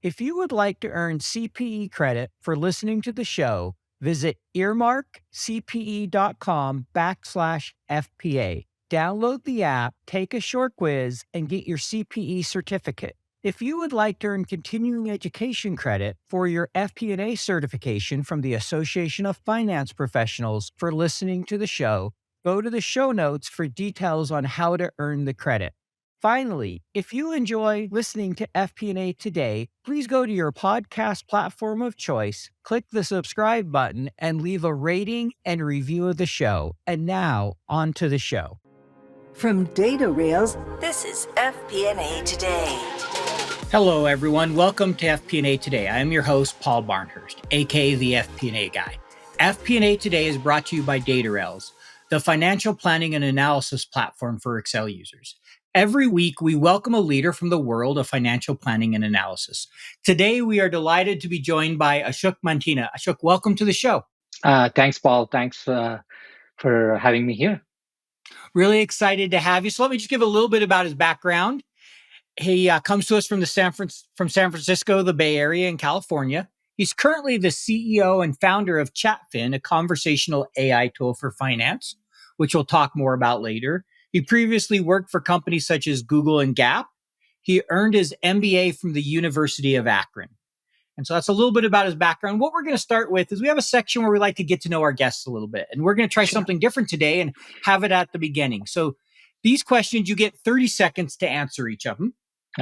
If you would like to earn CPE credit for listening to the show, visit earmarkcpe.com/FPA. Download the app, take a short quiz, and get your CPE certificate. If you would like to earn continuing education credit for your FP&A certification from the Association of Finance Professionals for listening to the show, go to the show notes for details on how to earn the credit. Finally, if you enjoy listening to FP&A today, please go to your podcast platform of choice, click the subscribe button, and leave a rating and review of the show. And now, on to the show. From Data Rails, this is FP&A Today. Hello, everyone. Welcome to FP&A Today. I am your host, Paul Barnhurst, aka the FP&A Guy. FP&A Today is brought to you by Data Rails, the financial planning and analysis platform for Excel users. Every week, we welcome a leader from the world of financial planning and analysis. Today, we are delighted to be joined by Ashok Manthena. Ashok, welcome to the show. Thanks, Paul. Thanks for having me here. Really excited to have you. So let me just give a little bit about his background. He comes to us from San Francisco, the Bay Area in California. He's currently the CEO and founder of ChatFin, a conversational AI tool for finance, which we'll talk more about later. He previously worked for companies such as Google and Gap. He earned his MBA from the University of Akron. And so that's a little bit about his background. What we're going to start with is we have a section where we like to get to know our guests a little bit. And we're going to try something different today and have it at the beginning. So these questions, you get 30 seconds to answer each of them.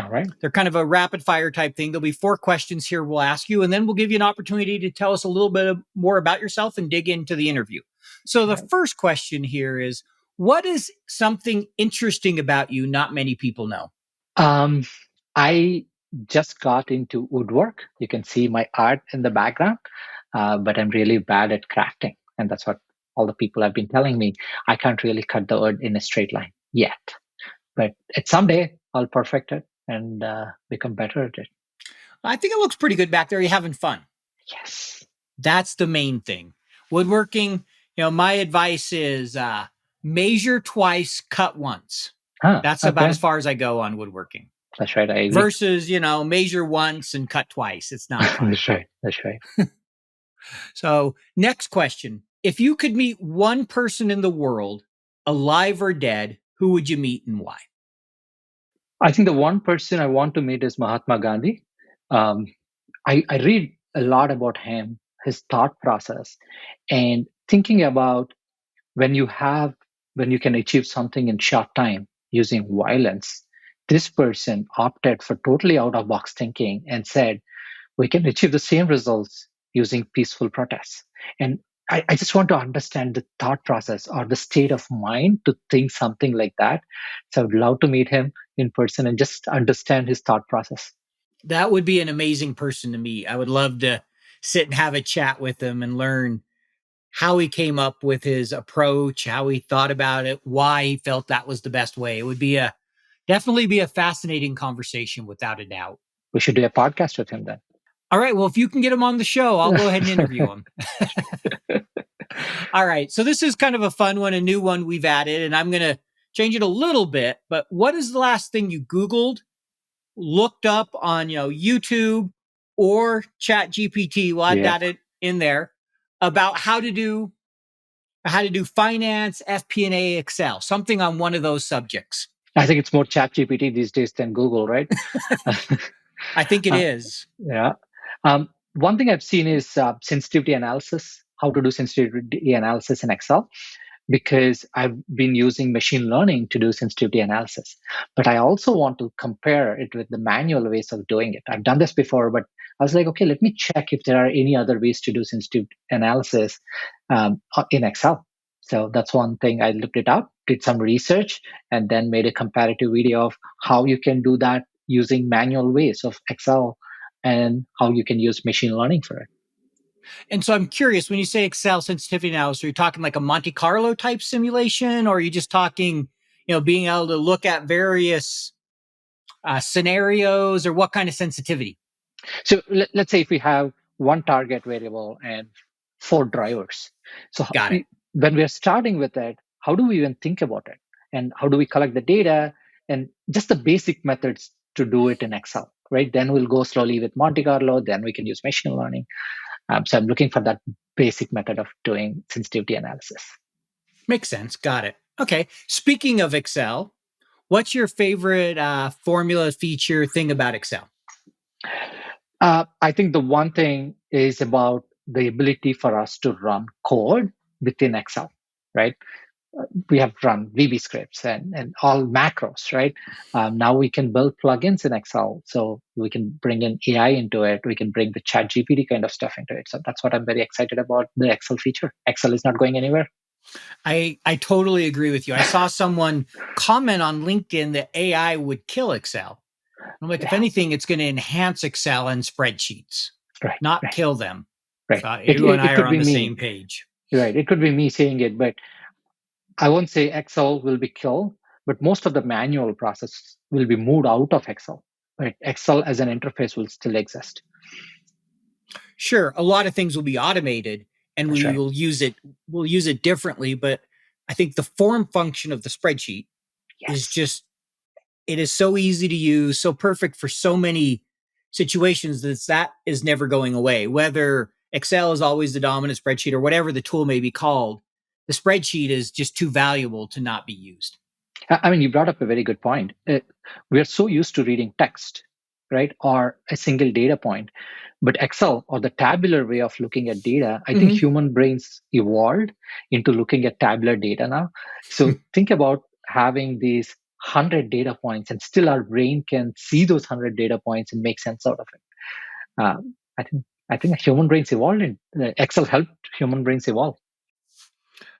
All right. They're kind of a rapid fire type thing. There'll be 4 questions here we'll ask you, and then we'll give you an opportunity to tell us a little bit more about yourself and dig into the interview. So the first question here is, what is something interesting about you not many people know? I just got into woodwork. You can see my art in the background, but I'm really bad at crafting. And that's what all the people have been telling me. I can't really cut the wood in a straight line yet. But someday I'll perfect it and become better at it. I think it looks pretty good back there. You're having fun. Yes. That's the main thing. Woodworking, my advice is measure twice, cut once. That's about as far as I go on woodworking. That's right. I agree. Versus, measure once and cut twice. It's not fun. That's right. So next question. If you could meet one person in the world, alive or dead, who would you meet and why? I think the one person I want to meet is Mahatma Gandhi. I read a lot about him, his thought process, and thinking about when you can achieve something in short time using violence. This person opted for totally out-of-box thinking and said, we can achieve the same results using peaceful protests. And I just want to understand the thought process or the state of mind to think something like that. So I would love to meet him in person and just understand his thought process. That would be an amazing person to meet. I would love to sit and have a chat with him and learn how he came up with his approach, how he thought about it, why he felt that was the best way. It would be definitely be a fascinating conversation without a doubt. We should do a podcast with him then. All right. Well, if you can get him on the show, I'll go ahead and interview him. All right. So this is kind of a fun one, a new one we've added, and I'm going to change it a little bit. But what is the last thing you Googled, looked up on, YouTube or ChatGPT? We'll add that in there about how to do finance, FP&A, Excel, something on one of those subjects. I think it's more ChatGPT these days than Google, right? I think it is. Yeah. One thing I've seen is sensitivity analysis, how to do sensitivity analysis in Excel, because I've been using machine learning to do sensitivity analysis. But I also want to compare it with the manual ways of doing it. I've done this before, but I was like, okay, let me check if there are any other ways to do sensitivity analysis in Excel. So that's one thing. I looked it up, did some research, and then made a comparative video of how you can do that using manual ways of Excel and how you can use machine learning for it. And so I'm curious, when you say Excel sensitivity analysis, are you talking like a Monte Carlo type simulation, or are you just talking, being able to look at various scenarios, or what kind of sensitivity? So let's say if we have one target variable and 4 drivers. So Got it. When we're starting with it, how do we even think about it? And how do we collect the data? And just the basic methods to do it in Excel. right? Then we'll go slowly with Monte Carlo. Then we can use machine learning. So I'm looking for that basic method of doing sensitivity analysis. Makes sense. Got it. Okay. Speaking of Excel, what's your favorite formula, feature, thing about Excel? I think the one thing is about the ability for us to run code within Excel, right? We have run VB scripts and all macros, right? Now we can build plugins in Excel. So we can bring in AI into it. We can bring the ChatGPT kind of stuff into it. So that's what I'm very excited about, the Excel feature. Excel is not going anywhere. I totally agree with you. I saw someone comment on LinkedIn that AI would kill Excel. I'm like, if anything, it's going to enhance Excel and spreadsheets, Right, not right, kill them. right. So you and I It are could on be the me. same page. Right. It could be me saying it, but I won't say Excel will be killed, but most of the manual process will be moved out of Excel. But Excel as an interface will still exist. Sure, a lot of things will be automated and That's right. we'll use it differently, but I think the form function of the spreadsheet is Yes. just it is so easy to use, so perfect for so many situations that is never going away. Whether Excel is always the dominant spreadsheet or whatever the tool may be called, the spreadsheet is just too valuable to not be used. I mean, you brought up a very good point. We are so used to reading text, right, or a single data point. But Excel or the tabular way of looking at data, I think Mhm. human brains evolved into looking at tabular data now. So think about having these 100 data points, and still our brain can see those 100 data points and make sense out of it. I think human brains evolved, and Excel helped human brains evolve.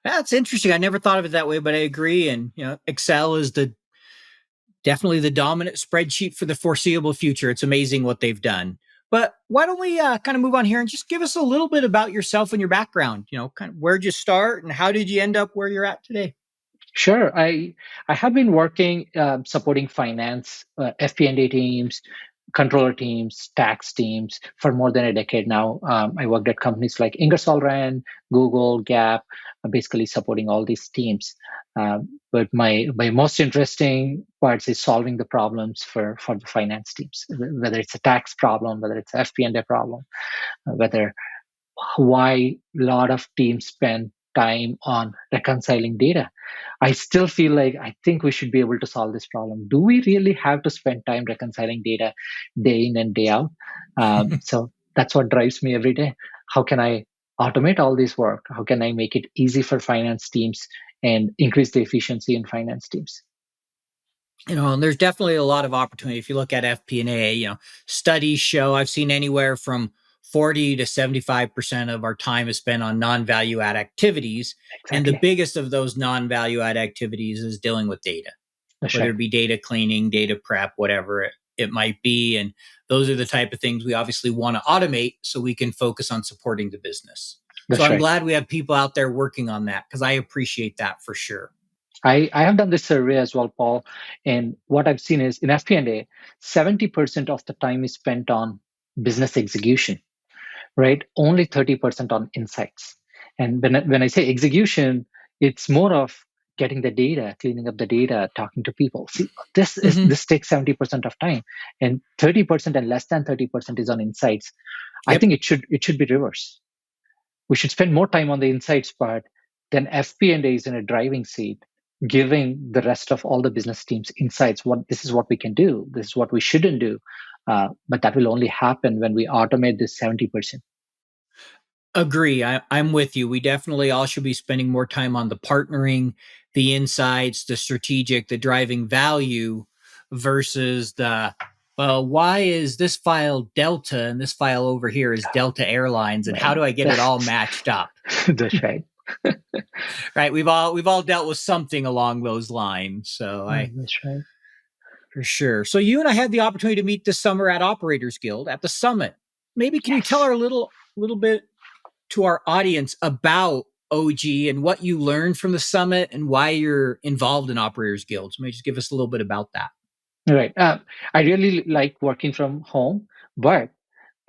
That's interesting. I never thought of it that way, but I agree. And Excel is the definitely the dominant spreadsheet for the foreseeable future. It's amazing what they've done. But why don't we kind of move on here and just give us a little bit about yourself and your background? Kind of where'd you start and how did you end up where you're at today? Sure. I have been working supporting finance, FP&A teams, controller teams, tax teams for more than a decade now. I worked at companies like Ingersoll Rand, Google, Gap, basically supporting all these teams. But my most interesting parts is solving the problems for the finance teams, whether it's a tax problem, whether it's an FP&A problem, whether why a lot of teams spend time on reconciling data. I still feel like I think we should be able to solve this problem. Do we really have to spend time reconciling data day in and day out? So that's what drives me every day. How can I automate all this work? How can I make it easy for finance teams and increase the efficiency in finance teams? And there's definitely a lot of opportunity. If you look at FP&A, studies show I've seen anywhere from 40 to 75% of our time is spent on non-value add activities. And the Exactly. biggest of those non-value add activities is dealing with data, That's whether right. it be data cleaning, data prep, whatever it might be. And those are the type of things we obviously want to automate so we can focus on supporting the business. So That's I'm right. glad we have people out there working on that because I appreciate that for sure. I have done this survey as well, Paul, and what I've seen is in FP&A, 70% of the time is spent on business execution, right? Only 30% on insights. And when I say execution, it's more of getting the data, cleaning up the data, talking to people. See, Mhm. this takes 70% of time, and 30% and less than 30% is on insights. I Yep. think it should be reverse. We should spend more time on the insights part. Then FP&A is in a driving seat, giving the rest of all the business teams insights. What this is what we can do. This is what we shouldn't do. But that will only happen when we automate this 70%. Agree. I'm with you. We definitely all should be spending more time on the partnering, the insights, the strategic, the driving value versus well, why is this file Delta and this file over here is Delta Airlines and how do I get it all matched up? That's right. Right. We've all dealt with something along those lines. So That's right. for sure. So you and I had the opportunity to meet this summer at Operators Guild at the summit. Maybe can you tell Yes. our little bit to our audience about OG and what you learned from the summit and why you're involved in Operators Guild. So maybe just give us a little bit about that. Right. I really like working from home, but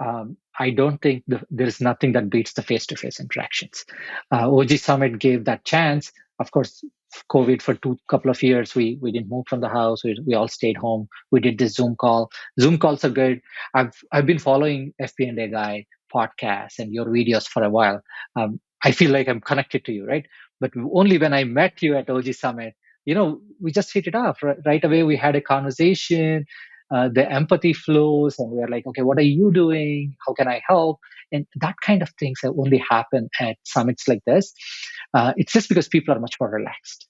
I don't think there's nothing that beats the face-to-face interactions. OG Summit gave that chance. Of course, COVID for couple of years. We didn't move from the house. We all stayed home. We did this Zoom call. Zoom calls are good. I've been following FP&A guy podcasts and your videos for a while. I feel like I'm connected to you, right? But only when I met you at OG Summit, we just hit it off right away. We had a conversation. The empathy flows, and we're like, okay, what are you doing? How can I help? And that kind of things that only happen at summits like this. It's just because people are much more relaxed,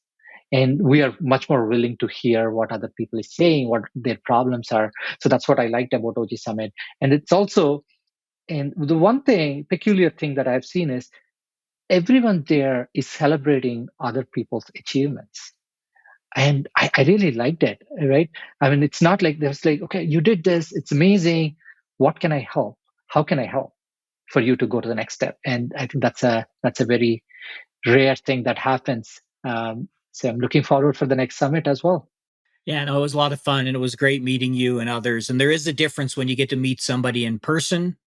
and we are much more willing to hear what other people is saying, what their problems are. So that's what I liked about OG Summit. And it's also, and the one thing, peculiar thing that I've seen is everyone there is celebrating other people's achievements. And I really liked it, right? I mean, it's not like there's like, okay, you did this, it's amazing. What can I help? How can I help for you to go to the next step? And I think that's a very rare thing that happens. So I'm looking forward for the next summit as well. Yeah, no, it was a lot of fun and it was great meeting you and others. And there is a difference when you get to meet somebody in person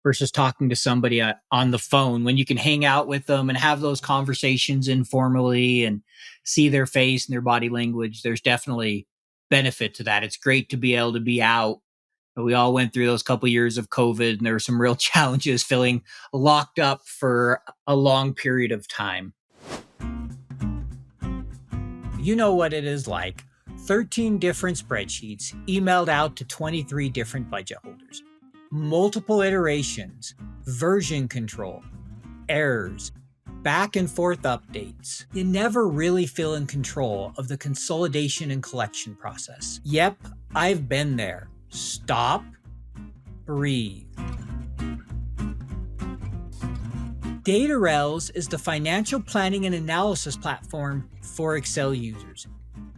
versus talking to somebody on the phone, when you can hang out with them and have those conversations informally and see their face and their body language. There's definitely benefit to that. It's great to be able to be out. We all went through those couple years of COVID, and there were some real challenges feeling locked up for a long period of time. You know what it is like. 13 different spreadsheets emailed out to 23 different budget holders. Multiple iterations, version control, errors, back and forth updates. You never really feel in control of the consolidation and collection process. Yep, I've been there. Stop, breathe. DataRels is the financial planning and analysis platform for Excel users.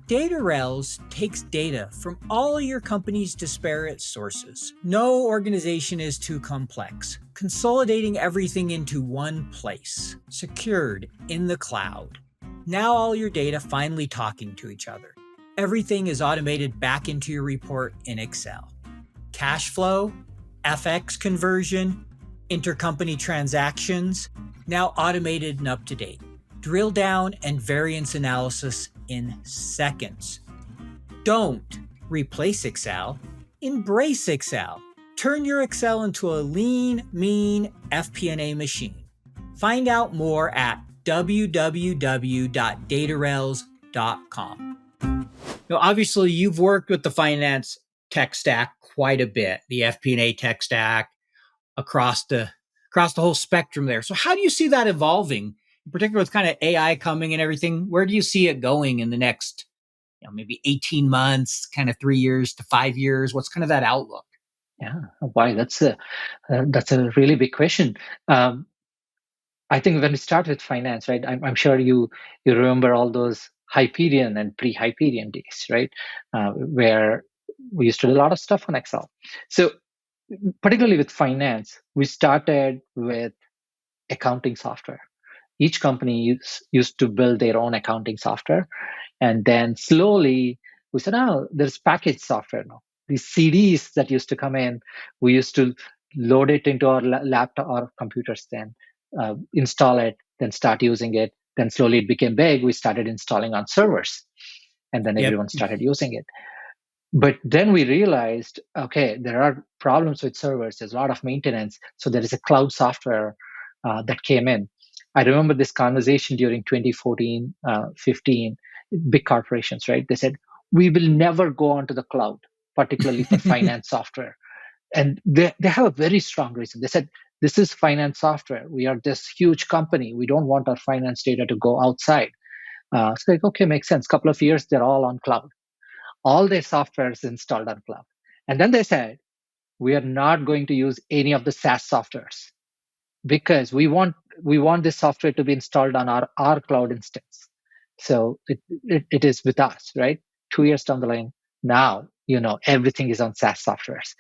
DataRels takes data from all your company's disparate sources. No organization is too complex, consolidating everything into one place, secured in the cloud. Now all your data finally talking to each other. Everything is automated back into your report in Excel. Cash flow, FX conversion, intercompany transactions, now automated and up to date. Drill down and variance analysis in seconds. Don't replace Excel, embrace Excel. Turn your Excel into a lean, mean FP&A machine. Find out more at www.datarels.com. Now, obviously, you've worked with the finance tech stack quite a bit, the FP&A tech stack across the whole spectrum there. So how do you see that evolving? In particular with kind of AI coming and everything, where do you see it going in the next, maybe 18 months, kind of 3 years to 5 years? What's kind of that outlook? Yeah, why? That's a really big question. I think when we start with finance, right? I'm sure you remember all those Hyperion and pre-Hyperion days, right? Where we used to do a lot of stuff on Excel. So particularly with finance, we started with accounting software. Each company used to build their own accounting software. And then slowly we said, oh, there's packaged software now. These CDs that used to come in, we used to load it into our laptop or computers, then install it, then start using it. Then slowly it became big. We started installing on servers, and then everyone started using it. But then we realized, okay, there are problems with servers. There's a lot of maintenance. So there is a cloud software that came in. I remember this conversation during 2014, 15, big corporations, right? They said, we will never go onto the cloud, particularly for finance software. And they have a very strong reason. They said, this is finance software. We are this huge company. We don't want our finance data to go outside. It's like, okay, makes sense. Couple of years, they're all on cloud. All their software is installed on cloud. And then they said, we are not going to use any of the SaaS softwares because we want this software to be installed on our cloud instance. So it is with us, right? 2 years down the line, now, everything is on SaaS softwares.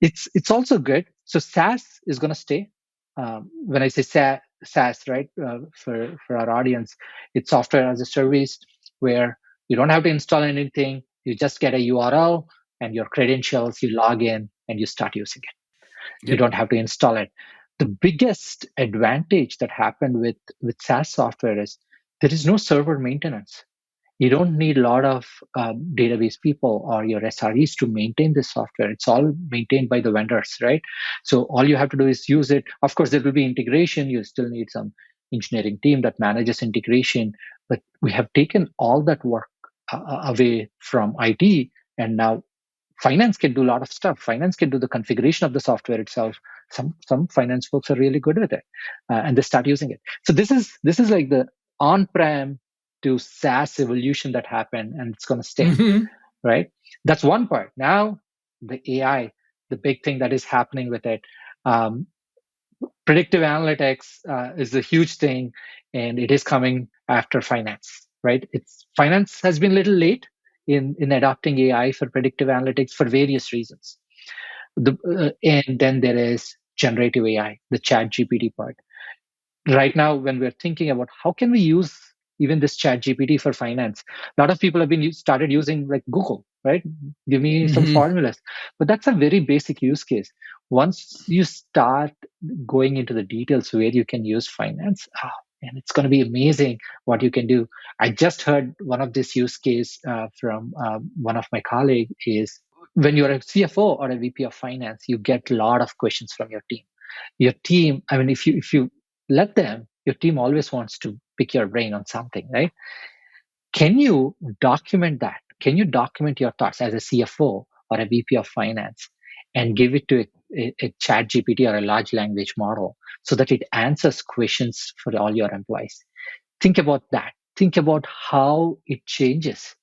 It's also good. So SaaS is going to stay. When I say SaaS, right, for our audience, it's software as a service where you don't have to install anything. You just get a URL and your credentials, you log in and you start using it. Yep. You don't have to install it. The biggest advantage that happened with SaaS software is there is no server maintenance. You don't need a lot of database people or your SREs to maintain this software. It's all maintained by the vendors, right? So all you have to do is use it. Of course, there will be integration. You still need some engineering team that manages integration, but we have taken all that work away from IT, and now finance can do a lot of stuff. Finance can do the configuration of the software itself. Some finance folks are really good with it, and they start using it. So this is like the on-prem to SaaS evolution that happened, and it's going to stay, Mm-hmm. right? That's one part. Now the AI, the big thing that is happening with it. Predictive analytics is a huge thing, and it is coming after finance, right? It's finance has been a little late in adopting AI for predictive analytics for various reasons. And then there is generative AI, the chat GPT part. Right now, when we're thinking about how can we use even this chat GPT for finance, a lot of people have been started using like Google, right? Give me some Mm-hmm. formulas. But that's a very basic use case. Once you start going into the details where you can use finance, and it's going to be amazing what you can do. I just heard one of this use case from one of my colleagues is when you're a CFO or a VP of finance, you get a lot of questions from your team. I mean, if you let them, your team always wants to pick your brain on something, right? Can you document that? Can you document your thoughts as a CFO or a VP of finance and give it to a chat GPT or a large language model so that it answers questions for all your employees? Think about that. Think about how it changes,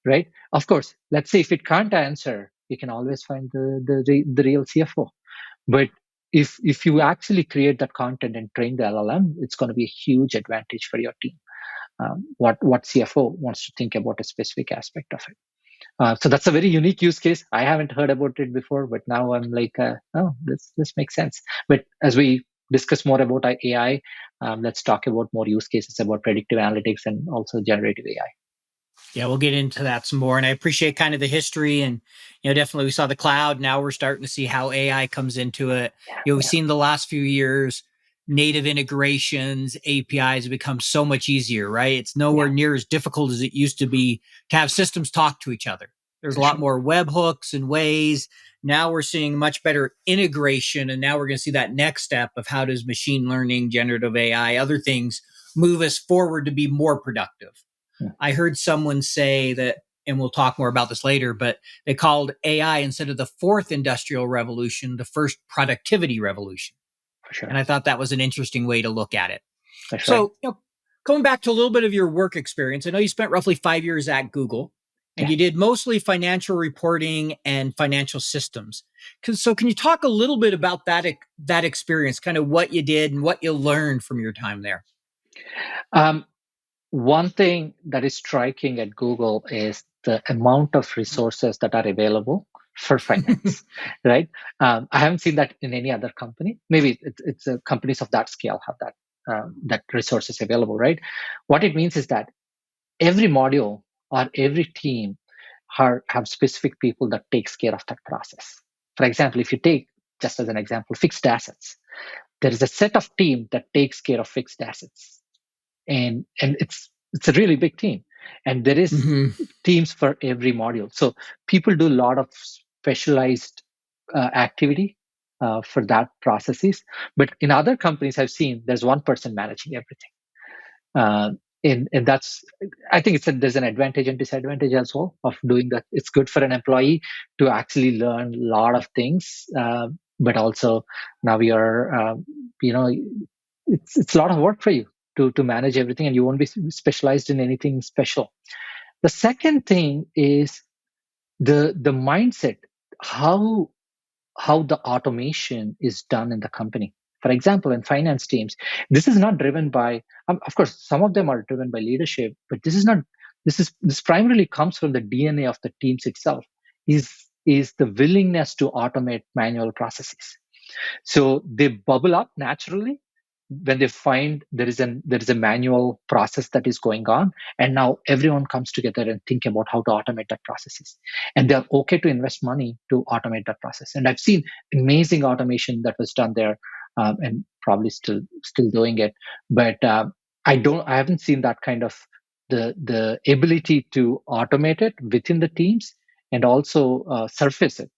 right? Of course, let's say if it can't answer, you can always find the real CFO. But if you actually create that content and train the LLM, it's going to be a huge advantage for your team. What CFO wants to think about a specific aspect of it. So that's a very unique use case. I haven't heard about it before, but now I'm like, oh, this makes sense. But as we discuss more about AI, let's talk about more use cases about predictive analytics and also generative AI. Yeah, we'll get into that some more. And I appreciate kind of the history. And, definitely we saw the cloud. Now we're starting to see how AI comes into it. We've Yeah, seen the last few years, native integrations, APIs have become so much easier, right? It's nowhere yeah, near as difficult as it used to be to have systems talk to each other. There's a for lot sure. more webhooks and ways. Now we're seeing much better integration. And now we're going to see that next step of how does machine learning, generative AI, other things move us forward to be more productive. Yeah, I heard someone say that, and we'll talk more about this later, but they called AI, instead of the fourth industrial revolution, the first productivity revolution. for And sure. I thought that was an interesting way to look at it. That's right. So, going back to a little bit of your work experience, I know you spent roughly 5 years at Google and Yeah. you did mostly financial reporting and financial systems. So, can you talk a little bit about that experience, kind of what you did and what you learned from your time there? Um, One thing that is striking at Google is the amount of resources that are available for finance, right? I haven't seen that in any other company. Maybe it's companies of that scale have that resources available, right? What it means is that every module or every team have specific people that takes care of that process. For example, if you take just as an example, fixed assets, there is a set of team that takes care of fixed assets, and it's a really big team, and there is Mm-hmm. teams for every module. So people do a lot of specialized activity for that processes. But in other companies I've seen, there's one person managing everything. And that's, I think there's an advantage and disadvantage as well of doing that. It's good for an employee to actually learn a lot of things, but also now you're it's a lot of work for you to manage everything, and you won't be specialized in anything special. The second thing is the mindset, how the automation is done in the company. For example, in finance teams, this is not driven by, of course, some of them are driven by leadership, but this is not. This primarily comes from the DNA of the teams itself. Is the willingness to automate manual processes. So they bubble up naturally when they find there is a manual process that is going on, and now everyone comes together and think about how to automate that processes, and they're okay to invest money to automate that process. And I've seen amazing automation that was done there, and probably still doing it. But I haven't seen that kind of the ability to automate it within the teams and also surface it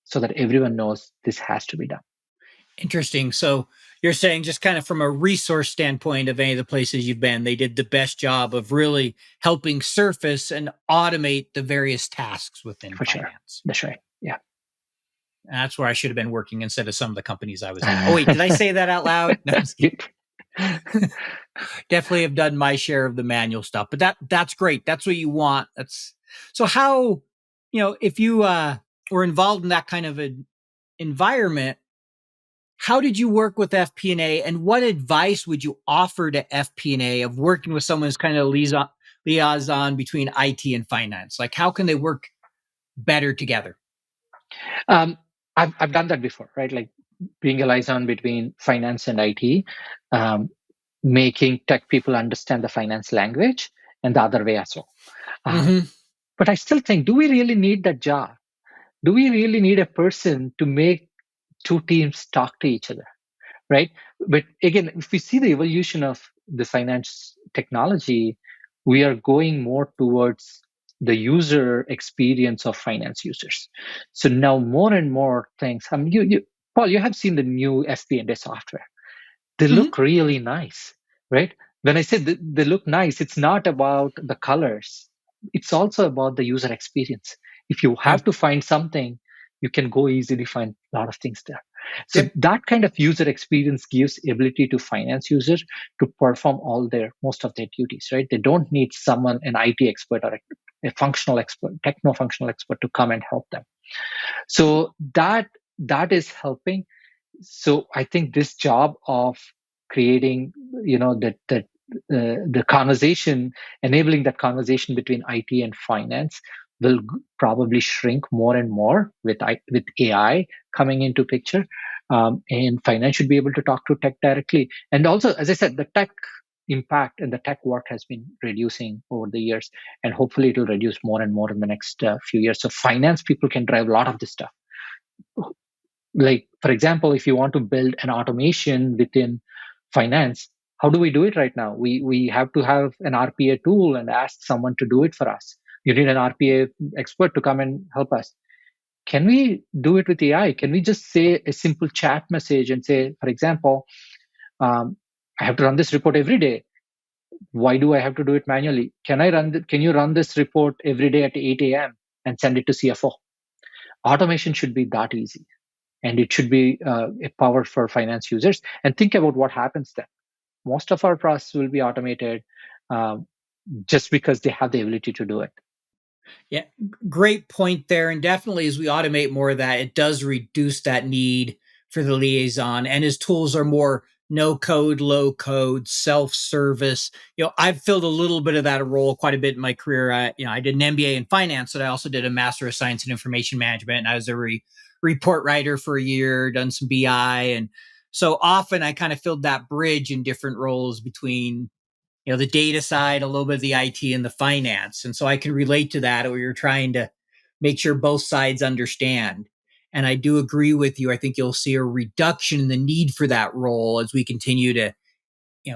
so that everyone knows this has to be done. Interesting. So you're saying just kind of from a resource standpoint of any of the places you've been, they did the best job of really helping surface and automate the various tasks within For sure. finance. That's right. Yeah. And that's where I should have been working instead of some of the companies I was in. Oh, wait, did I say that out loud? No, I'm just kidding. Definitely have done my share of the manual stuff, but that's great. That's what you want. That's so how, if you were involved in that kind of an environment, how did you work with FP&A and what advice would you offer to FP&A of working with someone who's kind of liaison between IT and finance? Like how can they work better together? I've done that before, right? Like being a liaison between finance and IT, making tech people understand the finance language and the other way as well. But I still think, do we really need that job? Do we really need a person to make two teams talk to each other, right? But again, if we see the evolution of the finance technology, we are going more towards the user experience of finance users. So now more and more things. Paul, you have seen the new FP&A software. They look really nice, right? When I say they look nice, it's not about the colors. It's also about the user experience. If you have to find something, you can go easily find a lot of things there. So that kind of user experience gives ability to finance users to perform most of their duties, right? They don't need someone, an IT expert or a functional expert, techno-functional expert to come and help them. So that is helping. So I think this job of creating, the conversation, enabling that conversation between IT and finance will probably shrink more and more with AI coming into picture. And finance should be able to talk to tech directly. And also, as I said, the tech impact and the tech work has been reducing over the years, and hopefully it will reduce more and more in the next few years. So finance people can drive a lot of this stuff. Like, for example, if you want to build an automation within finance, how do we do it right now? We have to have an RPA tool and ask someone to do it for us. You need an RPA expert to come and help us. Can we do it with AI? Can we just say a simple chat message and say, for example, I have to run this report every day. Why do I have to do it manually? Can you run this report every day at 8 a.m. and send it to CFO? Automation should be that easy. And it should be a power for finance users. And think about what happens then. Most of our process will be automated just because they have the ability to do it. Yeah, great point there. And definitely as we automate more of that, it does reduce that need for the liaison. And as tools are more no code, low code, self-service. I've filled a little bit of that role quite a bit in my career. I did an MBA in finance, but I also did a Master of Science in Information Management. And I was a report writer for a year, done some BI. And so often I kind of filled that bridge in different roles between the data side, a little bit of the IT and the finance. And so I can relate to that where you're trying to make sure both sides understand. And I do agree with you. I think you'll see a reduction in the need for that role as we continue to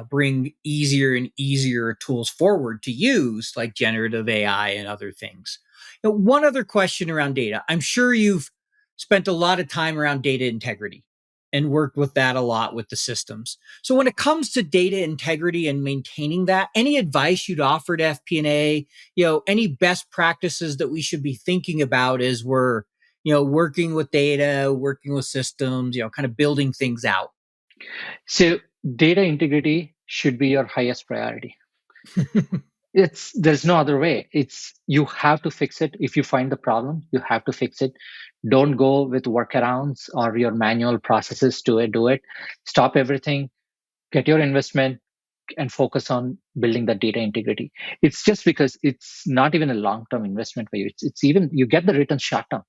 bring easier and easier tools forward to use, like generative AI and other things. One other question around data. I'm sure you've spent a lot of time around data integrity and worked with that a lot with the systems. So when it comes to data integrity and maintaining that, any advice you'd offer to FP&A, any best practices that we should be thinking about as we're, working with data, working with systems, kind of building things out? So data integrity should be your highest priority. There's no other way. You have to fix it. If you find the problem, you have to fix it. Don't go with workarounds or your manual processes to do it. Stop everything, get your investment, and focus on building that data integrity. It's just because it's not even a long-term investment for you. It's even, you get the return short-term.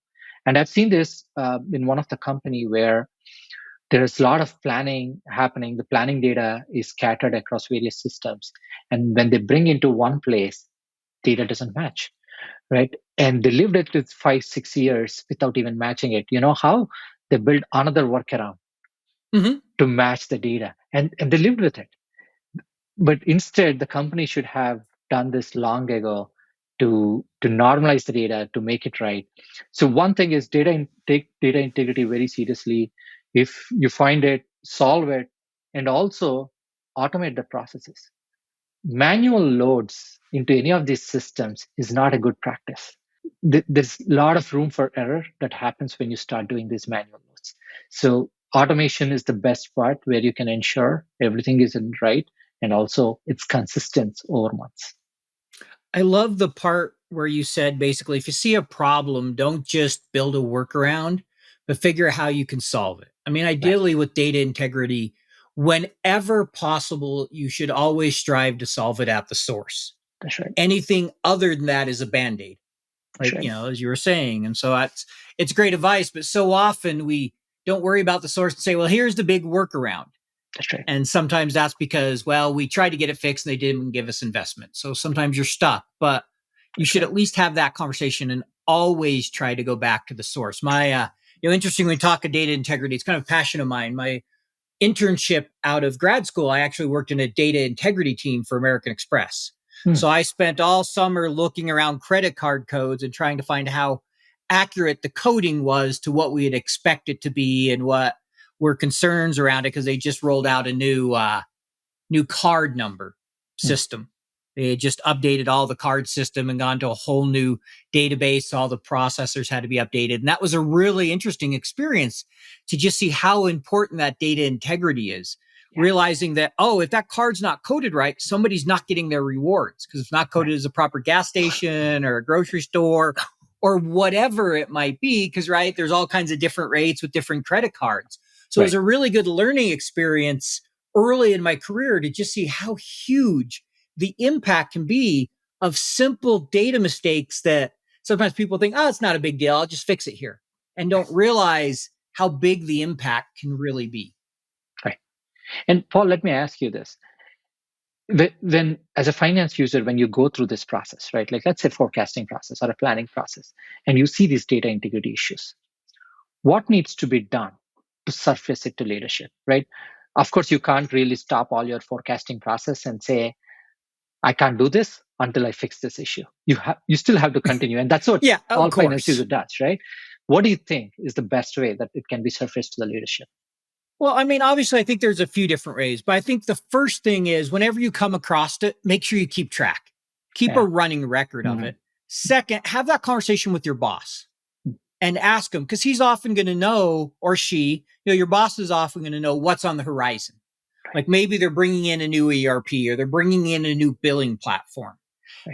And I've seen this in one of the company where there's a lot of planning happening. The planning data is scattered across various systems. And when they bring into one place, data doesn't match, right? And they lived it with 5-6 years without even matching it. You know how? They built another workaround to match the data. And they lived with it. But instead, the company should have done this long ago to normalize the data, to make it right. So one thing is take data integrity very seriously. If you find it, solve it, and also automate the processes. Manual loads into any of these systems is not a good practice. There's a lot of room for error that happens when you start doing these manual loads. So automation is the best part where you can ensure everything is in right and also it's consistent over months. I love the part where you said basically, if you see a problem, don't just build a workaround, but figure out how you can solve it. I mean, Right. ideally, with data integrity, whenever possible, you should always strive to solve it at the source. That's right. Anything other than that is a band aid, That's like, right. as you were saying. And so it's great advice, but so often we don't worry about the source and say, well, here's the big workaround. That's right. And sometimes that's because, well, we tried to get it fixed and they didn't give us investment. So sometimes you're stuck, but you should at least have that conversation and always try to go back to the source. Interesting when we talk of data integrity, it's kind of a passion of mine. My internship out of grad school, I actually worked in a data integrity team for American Express. So I spent all summer looking around credit card codes and trying to find how accurate the coding was to what we had expect it to be and what were concerns around it, because they just rolled out a new card number system. They had just updated all the card system and gone to a whole new database. So all the processors had to be updated. And that was a really interesting experience to just see how important that data integrity is. Yeah. Realizing that, if that card's not coded right, somebody's not getting their rewards because it's not coded as a proper gas station or a grocery store or whatever it might be. Because, right, there's all kinds of different rates with different credit cards. So it was a really good learning experience early in my career to just see how huge the impact can be of simple data mistakes that sometimes people think, it's not a big deal, I'll just fix it here, and don't realize how big the impact can really be. Right. And Paul, let me ask you this. When, as a finance user, when you go through this process, right, like let's say forecasting process or a planning process, and you see these data integrity issues, what needs to be done to surface it to leadership, right? Of course, you can't really stop all your forecasting process and say, I can't do this until I fix this issue. You still have to continue. And that's what all finance user does, right? What do you think is the best way that it can be surfaced to the leadership? Well, I mean, obviously, I think there's a few different ways, but I think the first thing is whenever you come across it, make sure you keep track, keep a running record of it. Second, have that conversation with your boss and ask him, because he's often going to know, or she, your boss is often going to know what's on the horizon. Like maybe they're bringing in a new ERP or they're bringing in a new billing platform.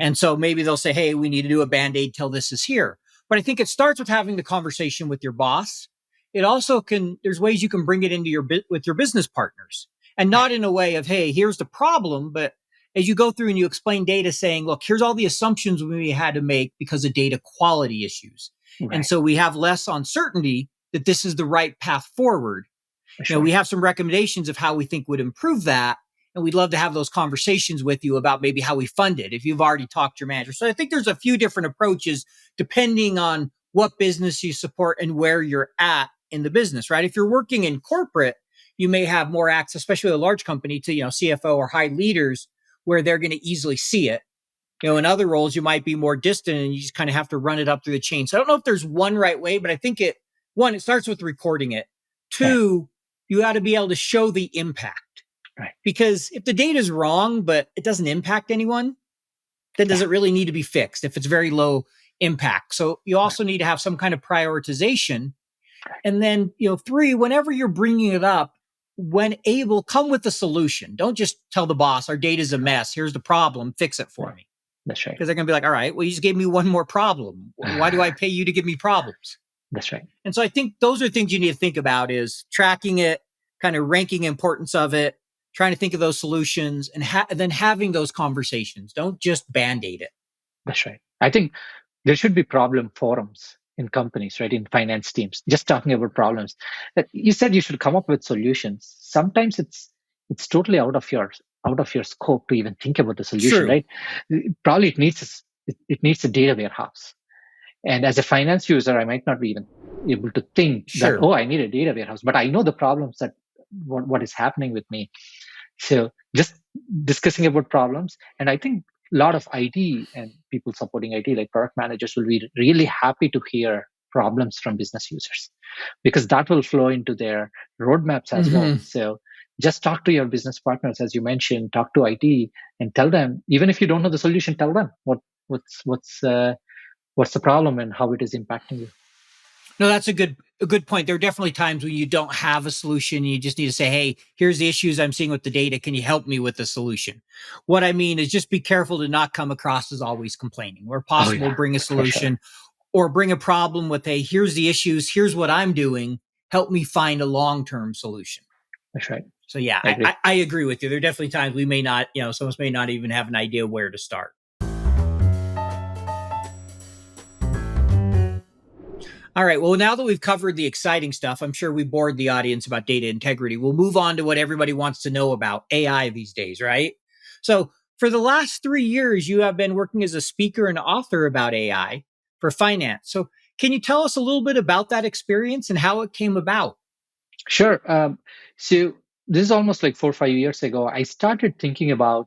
And so maybe they'll say, hey, we need to do a Band-Aid till this is here. But I think it starts with having the conversation with your boss. It also there's ways you can bring it into with your business partners, and not in a way of, hey, here's the problem, but as you go through and you explain data saying, look, here's all the assumptions we had to make because of data quality issues. And so we have less uncertainty that this is the right path forward. We have some recommendations of how we think would improve that. And we'd love to have those conversations with you about maybe how we fund it if you've already talked to your manager. So I think there's a few different approaches depending on what business you support and where you're at in the business, right? If you're working in corporate, you may have more access, especially a large company, to, CFO or high leaders where they're going to easily see it. In other roles, you might be more distant and you just kind of have to run it up through the chain. So I don't know if there's one right way, but I think it starts with recording it. Two, you got to be able to show the impact. Right. Because if the data is wrong, but it doesn't impact anyone, then does it really need to be fixed if it's very low impact? So you also need to have some kind of prioritization. And then, three, whenever you're bringing it up, when able, come with a solution. Don't just tell the boss, our data's a mess. Here's the problem. Fix it for me. That's right. Because they're going to be like, all right, well, you just gave me one more problem. Why do I pay you to give me problems? That's right. And so I think those are things you need to think about, is tracking it, kind of ranking importance of it, trying to think of those solutions, and then having those conversations. Don't just Band-Aid it. That's right. I think there should be problem forums in companies, right? In finance teams, just talking about problems. You said you should come up with solutions. Sometimes it's totally out of your scope to even think about the solution, right? Probably it needs a data warehouse. And as a finance user, I might not be even able to think that, I need a data warehouse, but I know the problems that what is happening with me. So just discussing about problems. And I think lot of IT and people supporting IT, like product managers, will be really happy to hear problems from business users, because that will flow into their roadmaps as well. So just talk to your business partners, as you mentioned, talk to IT and tell them, even if you don't know the solution, tell them what's the problem and how it is impacting you. No, that's a good point. There are definitely times when you don't have a solution. You just need to say, "Hey, here's the issues I'm seeing with the data. Can you help me with the solution?" What I mean is just be careful to not come across as always complaining. Where Oh possible, yeah, bring a for sure. solution or bring a problem with, "Hey, here's the issues. Here's what I'm doing. Help me find a long-term solution." That's right. So yeah, I agree. I agree with you. There are definitely times we may not, some of us may not even have an idea where to start. All right. Well, now that we've covered the exciting stuff, I'm sure we bored the audience about data integrity. We'll move on to what everybody wants to know about AI these days, right? So, for the last 3 years, you have been working as a speaker and author about AI for finance. So, can you tell us a little bit about that experience and how it came about? Sure. So this is almost like 4 or 5 years ago. I started thinking about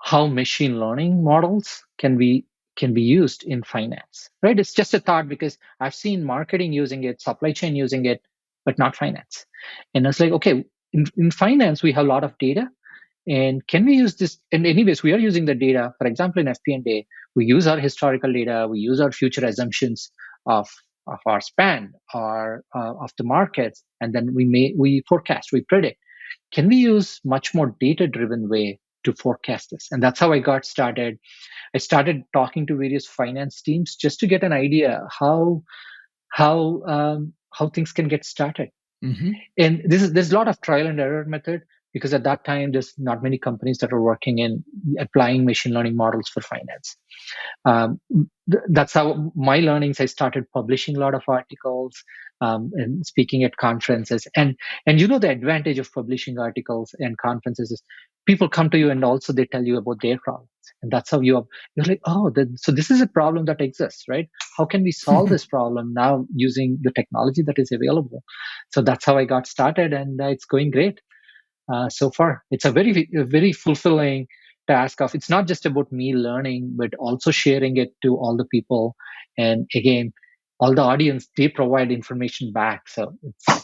how machine learning models can be used in finance. Right? It's just a thought, because I've seen marketing using it, supply chain using it, but not finance. And it's like, okay, in finance we have a lot of data, and can we use this? And anyways, we are using the data. For example, in FP&A, we use our historical data, we use our future assumptions of our span or of the markets, and then we forecast, we predict. Can we use much more data driven way to forecast this? And that's how I got started. I started talking to various finance teams just to get an idea how things can get started. Mm-hmm. And there's a lot of trial and error method, because at that time there's not many companies that are working in applying machine learning models for finance. um, that's how my learnings. I started publishing a lot of articles, and speaking at conferences. And the advantage of publishing articles and conferences is people come to you and also they tell you about their problems, and that's how you're like, oh, so this is a problem that exists, right? How can we solve this problem now using the technology that is available? So that's how I got started, and it's going great so far. It's a very fulfilling task. Of It's not just about me learning, but also sharing it to all the people. And again, all the audience, they provide information back. So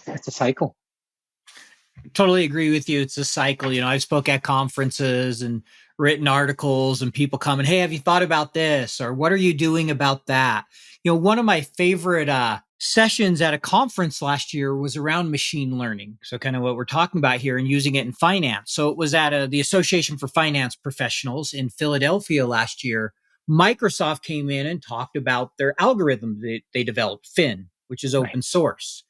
it's a cycle. Totally agree with you. It's a cycle. I've spoke at conferences and written articles, and people come and, "Hey, have you thought about this?" Or, "What are you doing about that?" One of my favorite sessions at a conference last year was around machine learning. So kind of what we're talking about here, and using it in finance. So it was at the Association for Finance Professionals in Philadelphia last year. Microsoft came in and talked about their algorithm they developed, Fin, which is Right. open source,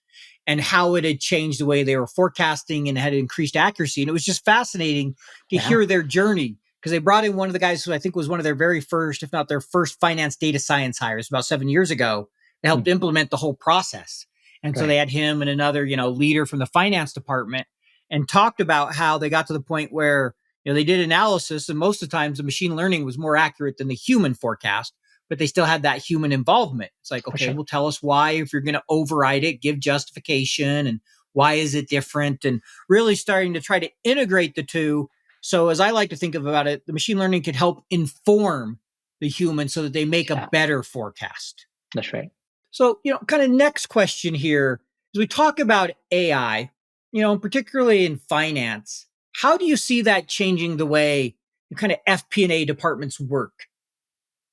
and how it had changed the way they were forecasting and had increased accuracy. And it was just fascinating to Yeah. hear their journey, because they brought in one of the guys who I think was one of their very first, if not their first, finance data science hires about 7 years ago, to help Mm. implement the whole process. And so Right. they had him and another, leader from the finance department, and talked about how they got to the point where, they did analysis, and most of the times the machine learning was more accurate than the human forecast, but they still had that human involvement. It's like, For okay, sure. well, tell us why. If you're going to override it, give justification, and why is it different? And really starting to try to integrate the two. So, as I like to think about it, the machine learning could help inform the human so that they make a Yeah. better forecast. That's right. So, kind of next question here, as we talk about AI, particularly in finance, how do you see that changing the way kind of FP&A departments work?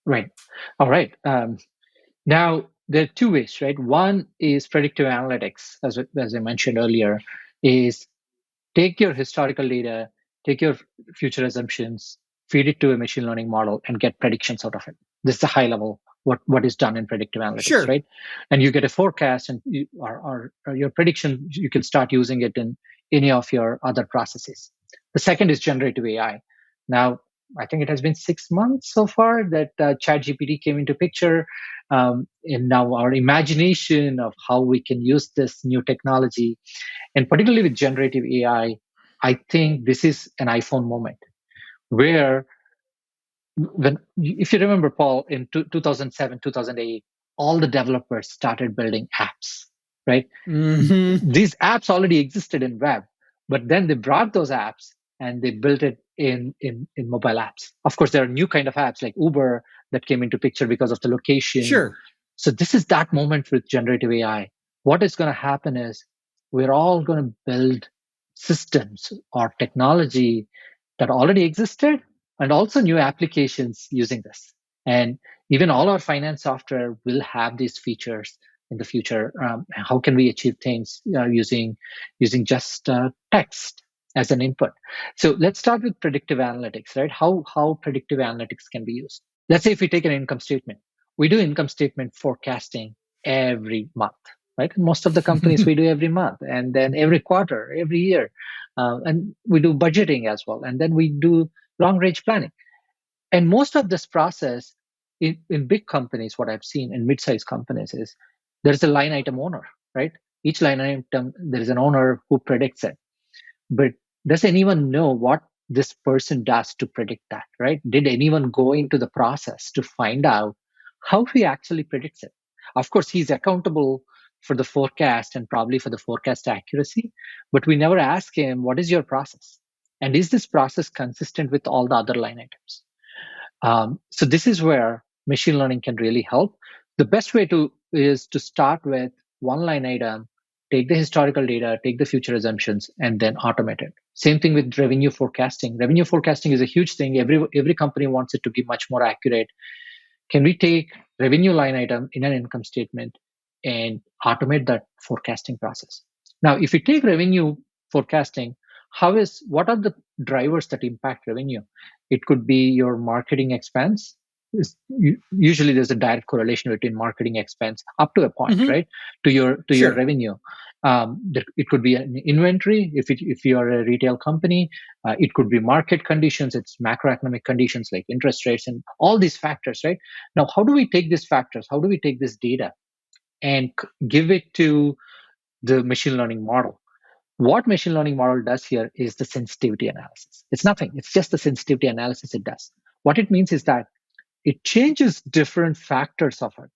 Right. All right. Now, there are two ways, right? One is predictive analytics, as I mentioned earlier, is take your historical data, take your future assumptions, feed it to a machine learning model, and get predictions out of it. This is a high level what is done in predictive analytics, Sure. right? And you get a forecast, and or your prediction, you can start using it in any of your other processes. The second is generative AI. Now, I think it has been 6 months so far that ChatGPT came into picture, and now our imagination of how we can use this new technology, and particularly with generative AI, I think this is an iPhone moment where, if you remember, Paul, in 2007, 2008, all the developers started building apps, right? Mm-hmm. These apps already existed in web, but then they brought those apps and they built it in mobile apps. Of course, there are new kind of apps like Uber that came into picture because of the location. Sure. So this is that moment with generative AI. What is going to happen is we're all going to build systems or technology that already existed and also new applications using this. And even all our finance software will have these features in the future. How can we achieve things using just text as an input? So let's start with predictive analytics, right? How predictive analytics can be used. Let's say if we take an income statement, we do income statement forecasting every month, right? Most of the companies we do every month, and then every quarter, every year, and we do budgeting as well, and then we do long range planning. And most of this process in big companies, what I've seen in mid-sized companies is there's a line item owner, right? Each line item, there is an owner who predicts it. But does anyone know what this person does to predict that, right? Did anyone go into the process to find out how he actually predicts it? Of course, he's accountable for the forecast and probably for the forecast accuracy, but we never ask him, what is your process? And is this process consistent with all the other line items? So this is where machine learning can really help. The best way to is to start with one line item, take the historical data, take the future assumptions, and then automate it. Same thing with revenue forecasting. Revenue forecasting is a huge thing. Every company wants it to be much more accurate. Can we take revenue line item in an income statement and automate that forecasting process? Now, if you take revenue forecasting, what are the drivers that impact revenue? It could be your marketing expense. Usually there's a direct correlation between marketing expense up to a point, Mhm. right? To your Sure. revenue. It could be an inventory if you are a retail company. It could be market conditions. It's macroeconomic conditions like interest rates and all these factors, right? Now, how do we take these factors? How do we take this data and give it to the machine learning model? What machine learning model does here is the sensitivity analysis. It's nothing. It's just the sensitivity analysis it does. What it means is that it changes different factors of it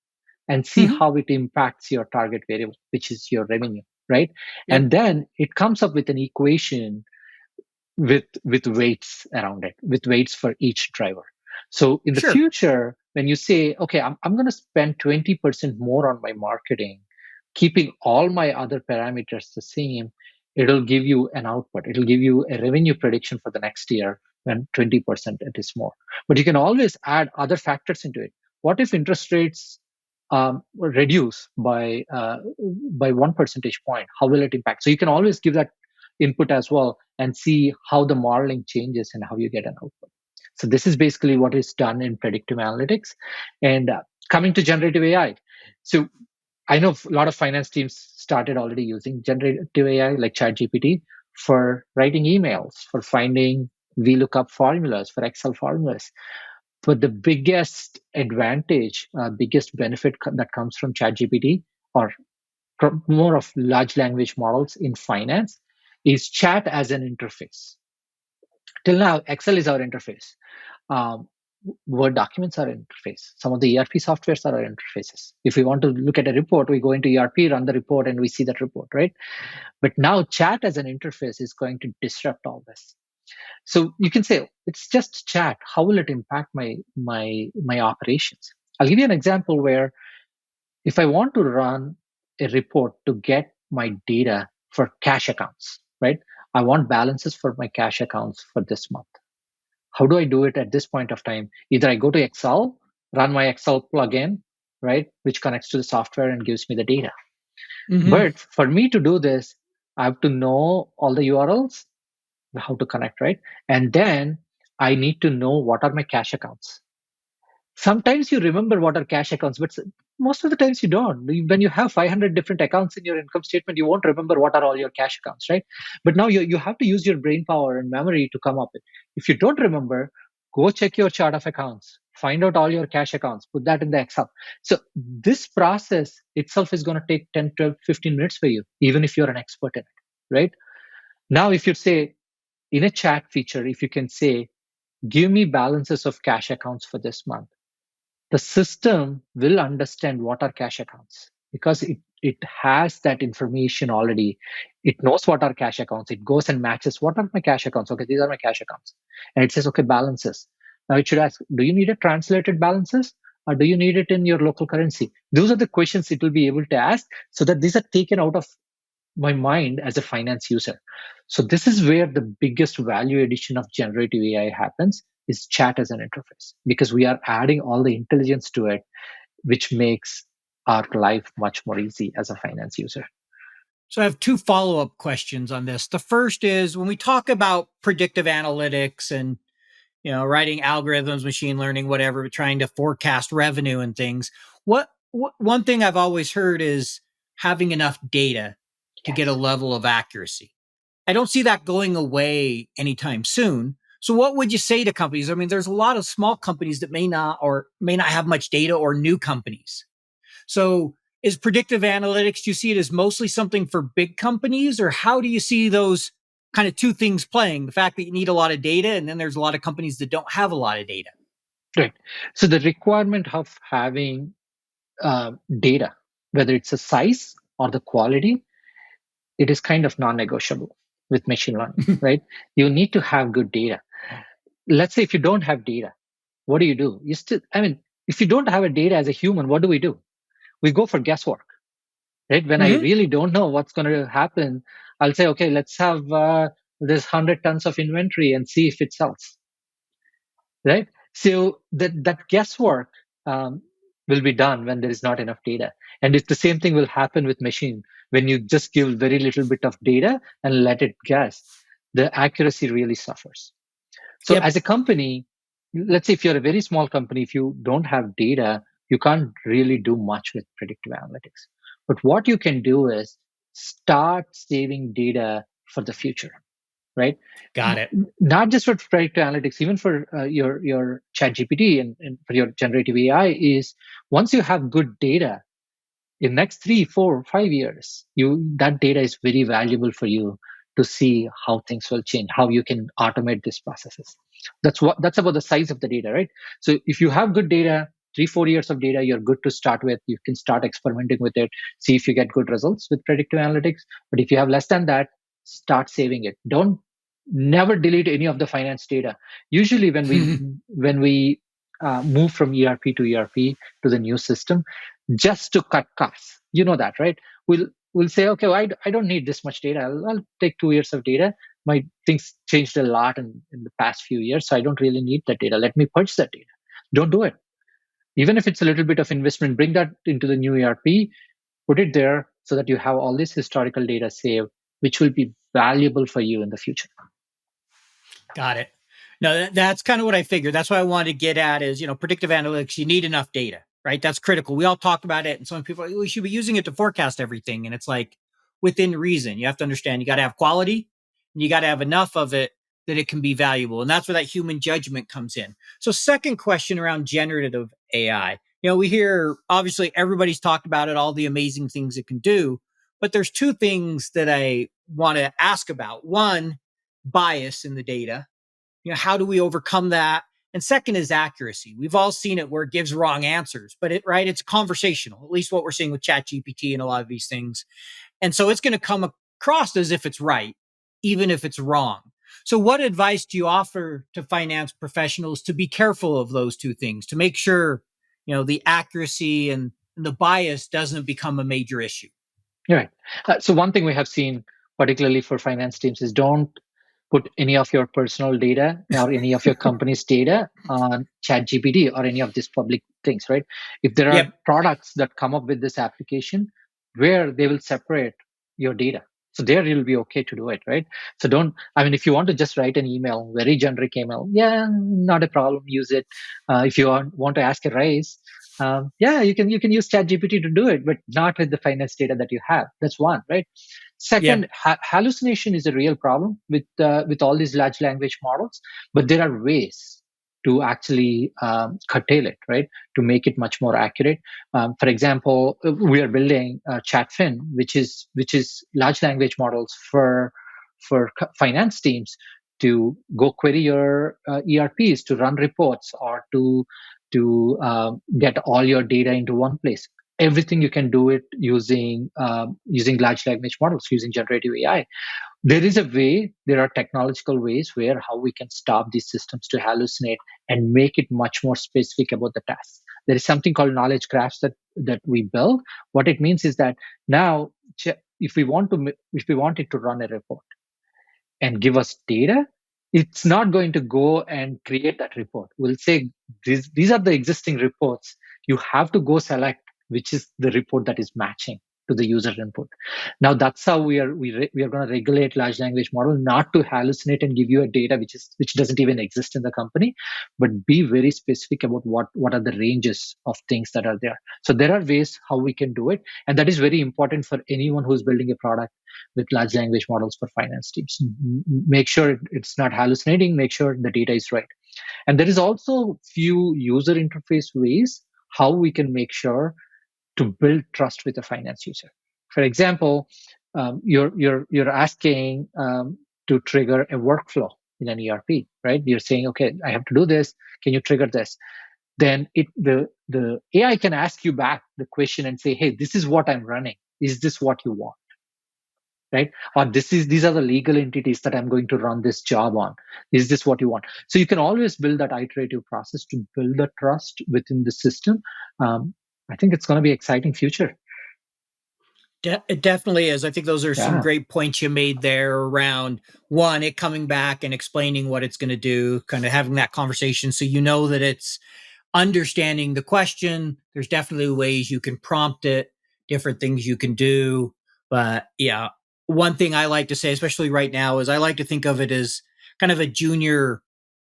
and see Mhm. how it impacts your target variable, which is your revenue, right? Yep. And then it comes up with an equation with weights around it, with weights for each driver. So in the Sure. future, when you say, okay, I'm going to spend 20% more on my marketing, keeping all my other parameters the same, it'll give you an output. It'll give you a revenue prediction for the next year when 20% it is more. But you can always add other factors into it. What if interest rates reduce by 1 percentage point? How will it impact? So you can always give that input as well and see how the modeling changes and how you get an output. So this is basically what is done in predictive analytics. And coming to generative AI, so I know a lot of finance teams started already using generative AI like ChatGPT for writing emails, for finding VLOOKUP formulas, for Excel formulas. But the biggest advantage, biggest benefit that comes from ChatGPT or more of large language models in finance is chat as an interface. Till now, Excel is our interface. Um, Word documents are an interface. Some of the ERP softwares are our interfaces. If we want to look at a report, we go into ERP, run the report, and we see that report, right? But now chat as an interface is going to disrupt all this. So you can say it's just chat. How will it impact my operations? I'll give you an example where if I want to run a report to get my data for cash accounts, right? I want balances for my cash accounts for this month. How do I do it at this point of time? Either I go to Excel, run my Excel plugin, right, which connects to the software and gives me the data. Mhm. But for me to do this, I have to know all the URLs, how to connect, right? And then I need to know what are my cash accounts. Sometimes you remember what are cash accounts, but most of the times you don't. When you have 500 different accounts in your income statement, you won't remember what are all your cash accounts, right? But now you have to use your brain power and memory to come up with. If you don't remember, go check your chart of accounts, find out all your cash accounts, put that in the Excel. So this process itself is going to take 10, 12, 15 minutes for you, even if you're an expert in it, right? Now, if you say in a chat feature, if you can say, give me balances of cash accounts for this month, the system will understand what are cash accounts because it has that information already. It knows what are cash accounts. It goes and matches what are my cash accounts. Okay, these are my cash accounts, and it says okay, balances. Now it should ask, do you need a translated balances, or do you need it in your local currency? Those are the questions it will be able to ask, so that these are taken out of my mind as a finance user. So this is where the biggest value addition of generative AI happens, is chat as an interface, because we are adding all the intelligence to it, which makes our life much more easy as a finance user. So I have two follow-up questions on this. The first is when we talk about predictive analytics and writing algorithms, machine learning, whatever, trying to forecast revenue and things. What one thing I've always heard is having enough data to get a level of accuracy. I don't see that going away anytime soon. So what would you say to companies? I mean, there's a lot of small companies that may not have much data, or new companies. So is predictive analytics, do you see it as mostly something for big companies, or how do you see those kind of two things playing? The fact that you need a lot of data, and then there's a lot of companies that don't have a lot of data. Right. So the requirement of having data, whether it's the size or the quality, it is kind of non-negotiable with machine learning, right? You need to have good data. Let's say if you don't have data, what do? You still, I mean, if you don't have a data as a human, what do? We go for guesswork, right? When I really don't know what's going to happen, I'll say, okay, let's have this 100 tons of inventory and see if it sells, right? So that guesswork will be done when there is not enough data. And it's the same thing will happen with machine. When you just give very little bit of data and let it guess, the accuracy really suffers. So Yep. as a company, let's say if you're a very small company, if you don't have data, you can't really do much with predictive analytics. But what you can do is start saving data for the future, right? Got it. Not just for predictive analytics, even for your ChatGPT and for your generative AI, is once you have good data, in next 3, 4, 5 years, that data is very valuable for you to see how things will change, how you can automate these processes. That's about the size of the data, right? So if you have good data, 3, 4 years of data, you're good to start with. You can start experimenting with it, see if you get good results with predictive analytics. But if you have less than that, start saving it. Don't never delete any of the finance data. Usually when we move from ERP to ERP to the new system, just to cut costs. You know that, right? We'll say, okay, well, I don't need this much data. I'll take 2 years of data. My things changed a lot in the past few years, so I don't really need that data. Let me purge that data. Don't do it. Even if it's a little bit of investment, bring that into the new ERP, put it there so that you have all this historical data saved, which will be valuable for you in the future. Got it. No, that's kind of what I figured. That's what I wanted to get at is, predictive analytics, you need enough data, right? That's critical. We all talk about it. And some people are like, we should be using it to forecast everything. And it's like within reason. You have to understand you got to have quality and you got to have enough of it that it can be valuable. And that's where that human judgment comes in. So second question around generative AI. We hear, obviously everybody's talked about it, all the amazing things it can do, but there's two things that I want to ask about. One, bias in the data. How do we overcome that? And second is accuracy. We've all seen it where it gives wrong answers, but it's conversational, at least what we're seeing with ChatGPT and a lot of these things. And so it's going to come across as if it's right, even if it's wrong. So what advice do you offer to finance professionals to be careful of those two things, to make sure, the accuracy and the bias doesn't become a major issue? Right. So one thing we have seen, particularly for finance teams, is don't put any of your personal data or any of your company's data on ChatGPT or any of these public things, right? If there are products that come up with this application where they will separate your data, so there you'll be okay to do it, right? So if you want to just write an email, very generic email, yeah, not a problem, use it. If you want to ask a raise, yeah, you can use ChatGPT to do it, but not with the finance data that you have. That's one, right? Second, hallucination is a real problem with all these large language models, but there are ways to actually curtail it, right? To make it much more accurate. For example, we are building ChatFin, which is large language models for finance teams to go query your ERPs to run reports or to get all your data into one place. everything you can do it using large language models, using generative AI. There are technological ways where how we can stop these systems to hallucinate and make it much more specific about the tasks. There is something called knowledge graphs that we build. What it means is that now, if we want it to run a report and give us data, it's not going to go and create that report. We'll say these are the existing reports. You have to go select which is the report that is matching to the user input. Now that's how we are going to regulate large language model, not to hallucinate and give you a data which doesn't even exist in the company, but be very specific about what are the ranges of things that are there. So there are ways how we can do it, and that is very important for anyone who's building a product with large language models for finance teams. Make sure it's not hallucinating, make sure the data is right. And there is also few user interface ways how we can make sure to build trust with a finance user. For example, you're asking to trigger a workflow in an ERP, right? You're saying, okay, I have to do this. Can you trigger this? Then the AI can ask you back the question and say, hey, this is what I'm running. Is this what you want? Right? Or these are the legal entities that I'm going to run this job on. Is this what you want? So you can always build that iterative process to build the trust within the system. I think it's going to be an exciting future. It definitely is. I think those are some great points you made there around one, it coming back and explaining what it's going to do, kind of having that conversation. So you know that it's understanding the question. There's definitely ways you can prompt it, different things you can do. But yeah, one thing I like to say, especially right now, is I like to think of it as kind of a junior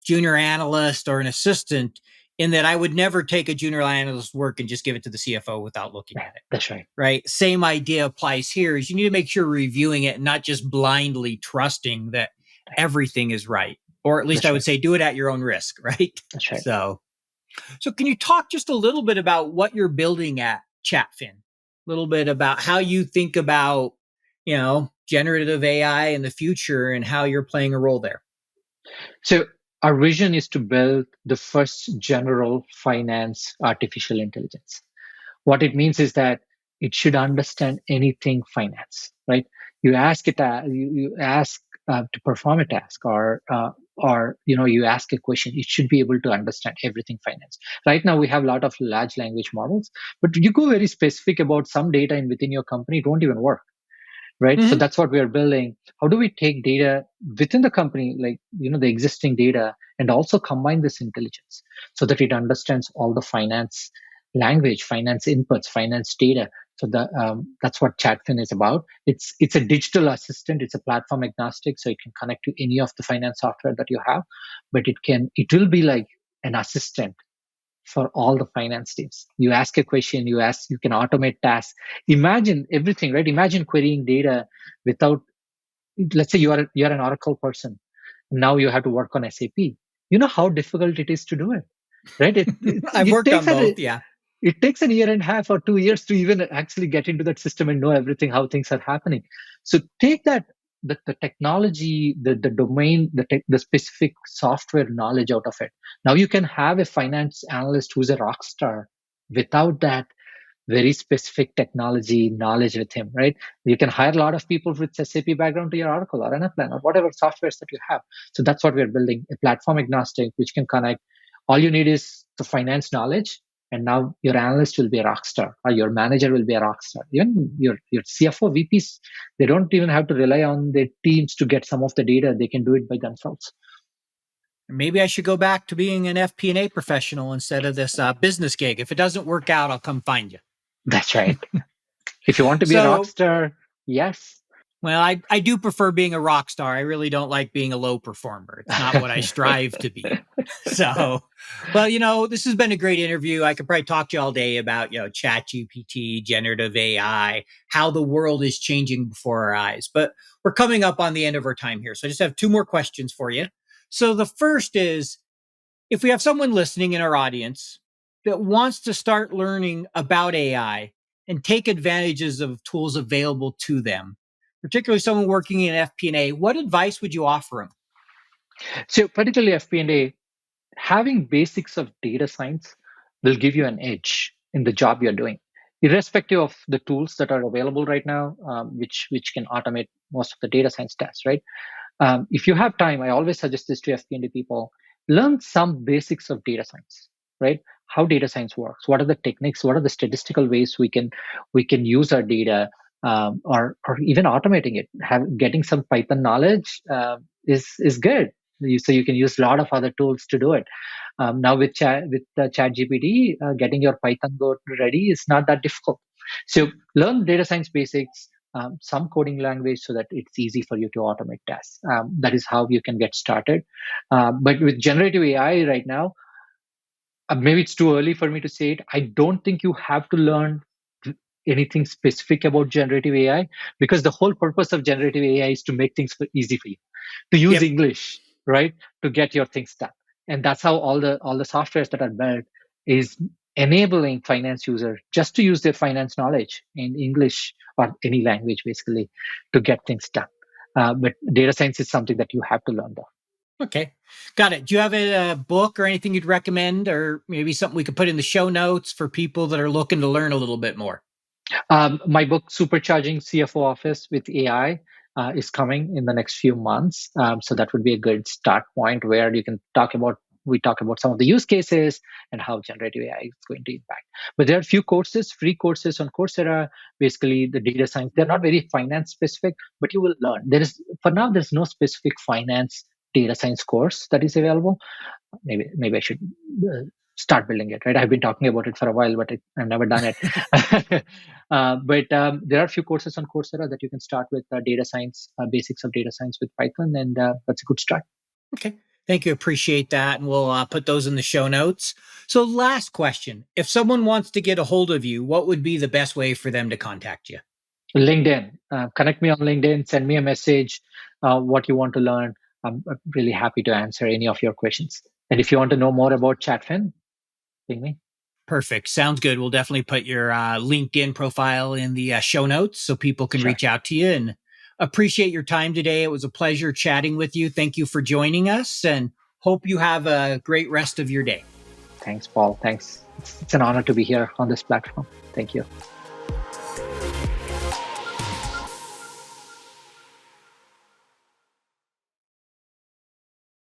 analyst or an assistant, in that I would never take a junior analyst's work and just give it to the CFO without looking at it. That's right. Right. Same idea applies here, is you need to make sure you're reviewing it and not just blindly trusting that everything is right. Or at least I would say do it at your own risk. Right. That's right. So can you talk just a little bit about what you're building at Chatfin? A little bit about how you think about, generative AI in the future and how you're playing a role there. So our vision is to build the first general finance artificial intelligence. What it means is that it should understand anything finance, right? You ask it, you ask to perform a task, or you ask a question. It should be able to understand everything finance. Right now, we have a lot of large language models, but you go very specific about some data within your company, it won't even work. Right. Mm-hmm. So that's what we are building. How do we take data within the company, like, the existing data, and also combine this intelligence so that it understands all the finance language, finance inputs, finance data. So that's what Chatfin is about. It's a digital assistant. It's a platform agnostic, so it can connect to any of the finance software that you have, but it will be like an assistant for all the finance teams. You ask a question, you can automate tasks. Imagine everything, right? Imagine querying data without, let's say you're an Oracle person. Now you have to work on SAP. You know how difficult it is to do it, right? I've worked on both, yeah. It takes a year and a half or 2 years to even actually get into that system and know everything, how things are happening. So take that, the technology, the domain, the specific software knowledge out of it. Now you can have a finance analyst who's a rock star without that very specific technology knowledge with him, right? You can hire a lot of people with SAP background to your Oracle or Anaplan or whatever softwares that you have. So that's what we're building, a platform agnostic, which can connect. All you need is the finance knowledge, and now your analyst will be a rock star, or your manager will be a rock star. Even your CFO, VPs, they don't even have to rely on their teams to get some of the data. They can do it by themselves. Maybe I should go back to being an FP&A professional instead of this business gig. If it doesn't work out, I'll come find you. That's right. If you want to be a rock star, yes. Well, I do prefer being a rock star. I really don't like being a low performer. It's not what I strive to be. So, well, this has been a great interview. I could probably talk to you all day about, ChatGPT, generative AI, how the world is changing before our eyes. But we're coming up on the end of our time here. So I just have 2 more questions for you. So the first is, if we have someone listening in our audience that wants to start learning about AI and take advantages of tools available to them, particularly someone working in FP&A, what advice would you offer them? So particularly FP&A, having basics of data science will give you an edge in the job you're doing. irrespective of the tools that are available right now, which can automate most of the data science tasks, right? If you have time, I always suggest this to FP&A people: learn some basics of data science, right? How data science works, what are the techniques, what are the statistical ways we can use our data, or even automating it. Getting some Python knowledge is good. So you can use a lot of other tools to do it. Now with ChatGPT, getting your Python code ready is not that difficult. So learn data science basics, some coding language, so that it's easy for you to automate tasks. That is how you can get started. But with generative AI right now, maybe it's too early for me to say it. I don't think you have to learn anything specific about generative AI, because the whole purpose of generative AI is to make things easy for you, to use Yep. English, right, to get your things done. And that's how all the softwares that are built is enabling finance users just to use their finance knowledge in English or any language, basically, to get things done. But data science is something that you have to learn, though. Okay. Got it. Do you have a book or anything you'd recommend, or maybe something we could put in the show notes for people that are looking to learn a little bit more? My book, Supercharging CFO Office with AI, is coming in the next few months. So that would be a good start point where you can we talk about some of the use cases and how generative AI is going to impact. But there are a few courses, free courses on Coursera, basically the data science. They're not very finance specific, but you will learn. For now, there's no specific finance data science course that is available. Maybe I should start building it, right? I've been talking about it for a while, but I've never done it. But there are a few courses on Coursera that you can start with data science, basics of data science with Python, and that's a good start. Okay. Thank you. Appreciate that. And we'll put those in the show notes. So, last question. If someone wants to get a hold of you, what would be the best way for them to contact you? LinkedIn, connect me on LinkedIn, send me a message, what you want to learn. I'm really happy to answer any of your questions. And if you want to know more about ChatFin, ping me. Perfect. Sounds good. We'll definitely put your LinkedIn profile in the show notes so people can Sure. reach out to you, and appreciate your time today. It was a pleasure chatting with you. Thank you for joining us, and hope you have a great rest of your day. Thanks, Paul. Thanks. It's an honor to be here on this platform. Thank you.